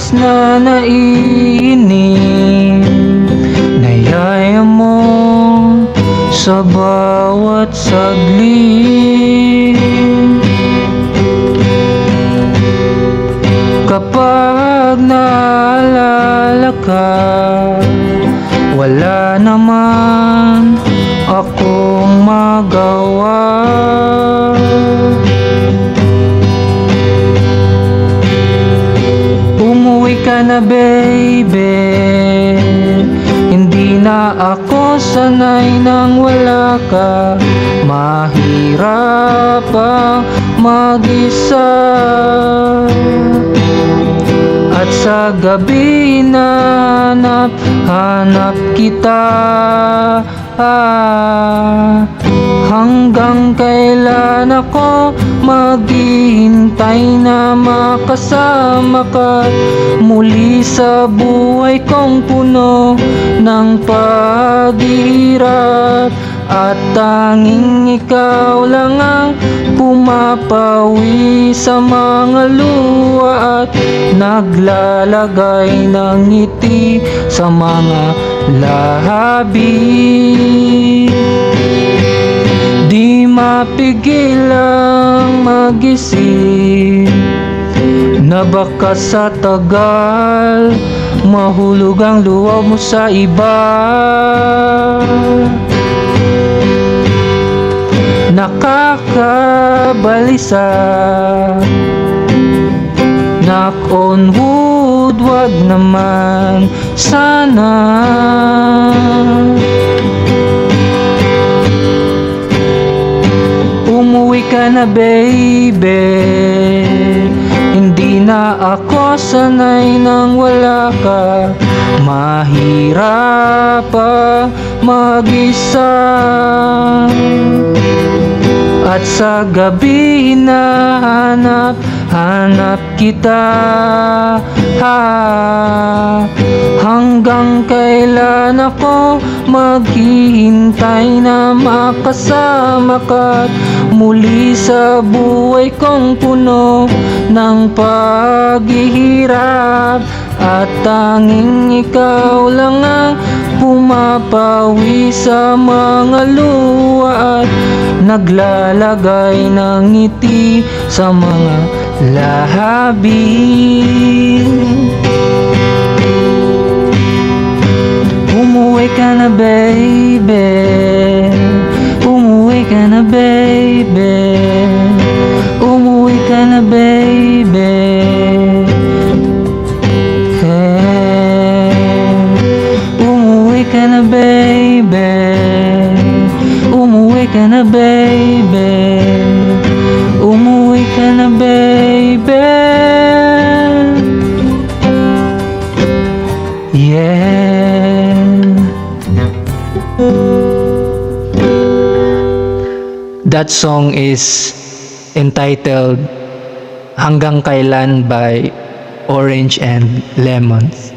oras na naiinig, nayaya mo sa bawat saglit. Kapag naalala ka, wala naman akong magawa. Umuwi ka na baby, hindi na ako sanay nang wala ka. Mahirap ang mag-isa, at sa gabi hanap kita. Hanggang kailan ako maghihintay na makasama ka muli sa buhay kong puno ng paghihirap, at tanging ikaw lang ang pumapawi sa mga luha at naglalagay ng ngiti sa mga labi. Di mapigil ang mag-isip na baka sa tagal mahulog ang luha mo sa iba. Nakakabalisa, knock on wood, wag naman sana. Umuwi ka na baby, hindi na ako sanay nang wala ka. Mahirap pa mag-isa, at sa gabi hanap kita. Hanggang kailan ako maghihintay na makasama ka muli sa buhay kong puno ng paghihirap, at tanging ikaw lang ang pumapawi sa mga luha at naglalagay ng ngiti sa mga labi. Umuwi ka na baby, umuwi ka na baby, umuwi ka na baby. Umuwi ka na baby, umuwi ka na baby, umuwi ka na baby. Yeah. That song is entitled Hanggang Kailan by Orange and Lemons.